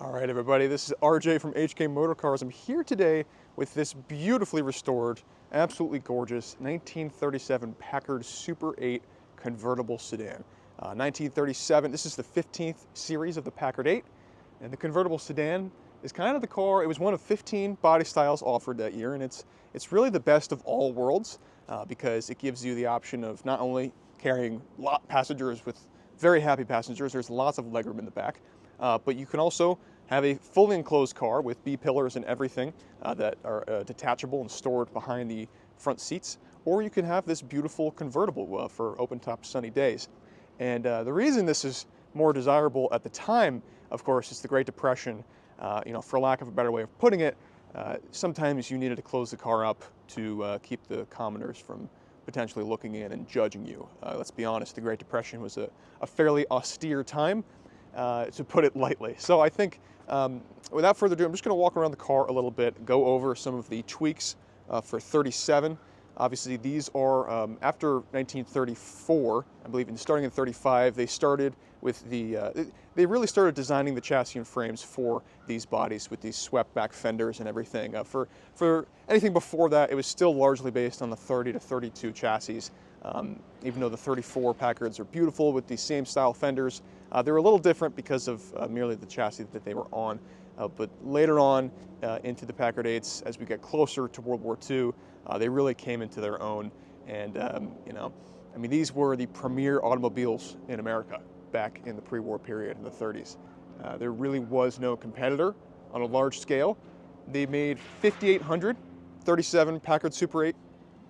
All right, everybody, this is RJ from HK Motor Cars. I'm here today with this beautifully restored, absolutely gorgeous 1937 Packard Super 8 convertible sedan. 1937, this is the 15th series of the Packard 8, and the convertible sedan is kind of the car. It was one of 15 body styles offered that year, and it's really the best of all worlds because it gives you the option of not only carrying passengers with very happy passengers, there's lots of legroom in the back, but you can also have a fully enclosed car with B-pillars and everything that are detachable and stored behind the front seats, or you can have this beautiful convertible for open-top sunny days. And the reason this is more desirable at the time, of course, is the Great Depression. For lack of a better way of putting it, sometimes you needed to close the car up to keep the commoners from potentially looking in and judging you. Let's be honest, the Great Depression was a fairly austere time, to put it lightly. So I think, without further ado, I'm just going to walk around the car a little bit, go over some of the tweaks for 37. Obviously, these are after 1934, I believe, and starting in 35, they started with they really started designing the chassis and frames for these bodies with these swept back fenders and everything. For anything before that, it was still largely based on the 30 to 32 chassis. Even though the 34 Packards are beautiful with these same style fenders, they're a little different because of merely the chassis that they were on. But later on into the Packard 8s, as we get closer to World War II, they really came into their own. And, I mean, these were the premier automobiles in America back in the pre-war period in the 30s. There really was no competitor on a large scale. They made 5,800 37 Packard Super 8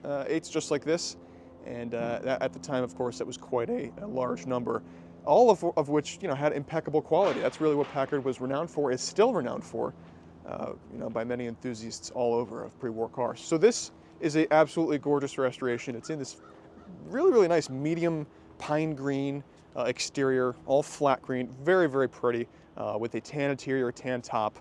8s just like this. And at the time, of course, that was quite a large number, all of which had impeccable quality. That's really what Packard was renowned for, is still renowned for, by many enthusiasts all over of pre-war cars. So this is an absolutely gorgeous restoration. It's in this really, really nice medium pine green exterior, all flat green, very, very pretty, with a tan interior, tan top.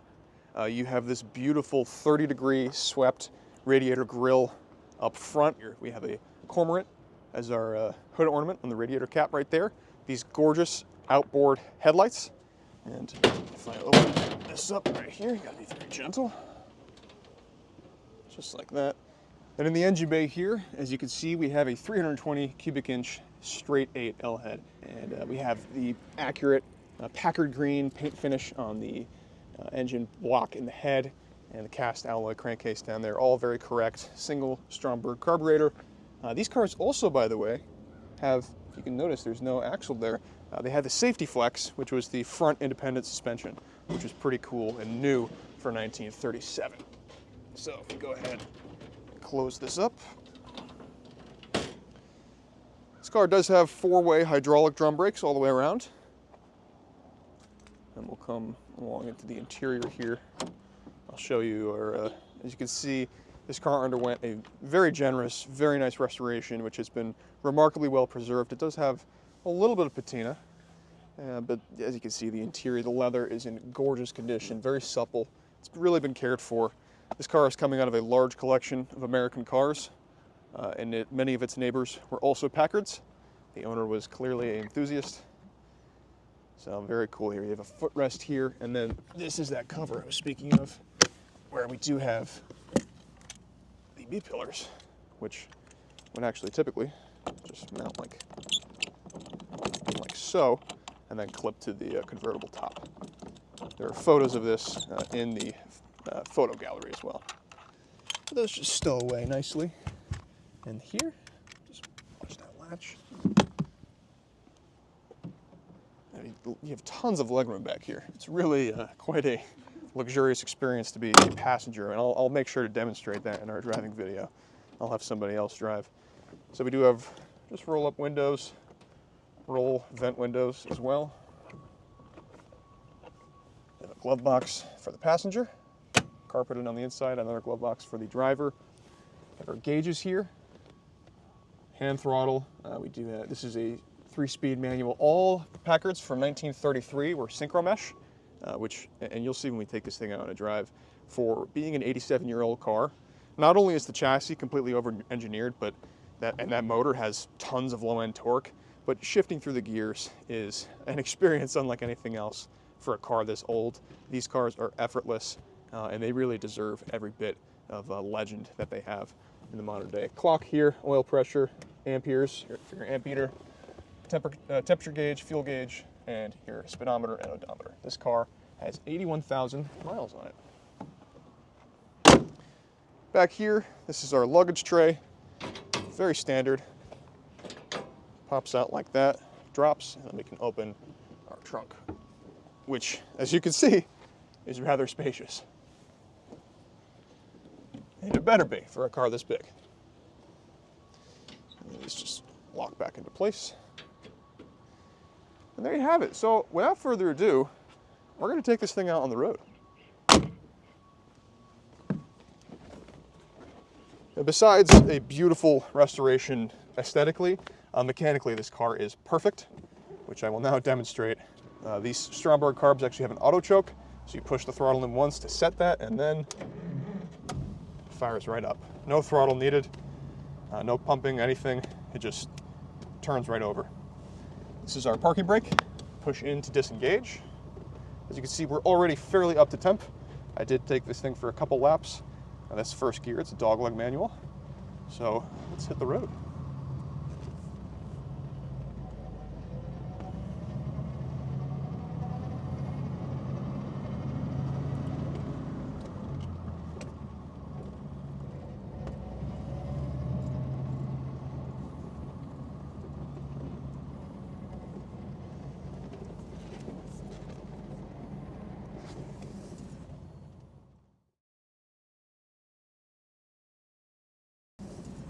You have this beautiful 30-degree swept radiator grille up front. Here we have a cormorant as our hood ornament on the radiator cap right there. These gorgeous outboard headlights. And if I open this up right here, you gotta be very gentle. Just like that. And in the engine bay here, as you can see, we have a 320 cubic inch straight 8 L head. And we have the accurate Packard green paint finish on the engine block in the head and the cast alloy crankcase down there, all very correct. Single Stromberg carburetor. These cars also, by the way, have, if you can notice, there's no axle there. They had the Safety Flex, which was the front independent suspension, which was pretty cool and new for 1937. So if we go ahead and close this up. This car does have 4-way hydraulic drum brakes all the way around. And we'll come along into the interior here. I'll show you, as you can see, this car underwent a very generous, very nice restoration, which has been remarkably well preserved. It does have a little bit of patina, but as you can see, the interior, the leather is in gorgeous condition, very supple. It's really been cared for. This car is coming out of a large collection of American cars, and many of its neighbors were also Packards. The owner was clearly an enthusiast. So very cool here. You have a footrest here, and then this is that cover I was speaking of, where we do have the B-pillars, which would actually typically just mount like so, and then clip to the convertible top. There are photos of this in the photo gallery as well. So those just stow away nicely. And here, just watch that latch. You have tons of legroom back here. It's really quite a luxurious experience to be a passenger, and I'll make sure to demonstrate that in our driving video. I'll have somebody else drive. So we do have just roll-up windows, roll vent windows as well. We have a glove box for the passenger, carpeted on the inside, another glove box for the driver. We have our gauges here, hand throttle. We do have, this is a 3-speed manual. All Packards from 1933 were synchro mesh, and you'll see when we take this thing out on a drive, for being an 87-year-old car, not only is the chassis completely over-engineered, but that motor has tons of low-end torque, but shifting through the gears is an experience unlike anything else for a car this old. These cars are effortless, and they really deserve every bit of legend that they have in the modern day. Clock here, oil pressure, amperes for your ammeter, temperature gauge, fuel gauge, and your speedometer and odometer. This car has 81,000 miles on it. Back here, this is our luggage tray. Very standard. Pops out like that, drops, and then we can open our trunk, which, as you can see, is rather spacious. And it better be for a car this big. And these just lock back into place. And there you have it. So without further ado, we're going to take this thing out on the road. And besides a beautiful restoration aesthetically, mechanically this car is perfect, which I will now demonstrate. These Stromberg carbs actually have an auto choke, so you push the throttle in once to set that, and then it fires right up. No throttle needed, no pumping, anything. It just turns right over. This is our parking brake. Push in to disengage. As you can see, we're already fairly up to temp. I did take this thing for a couple laps. That's first gear. It's a dogleg manual. So let's hit the road.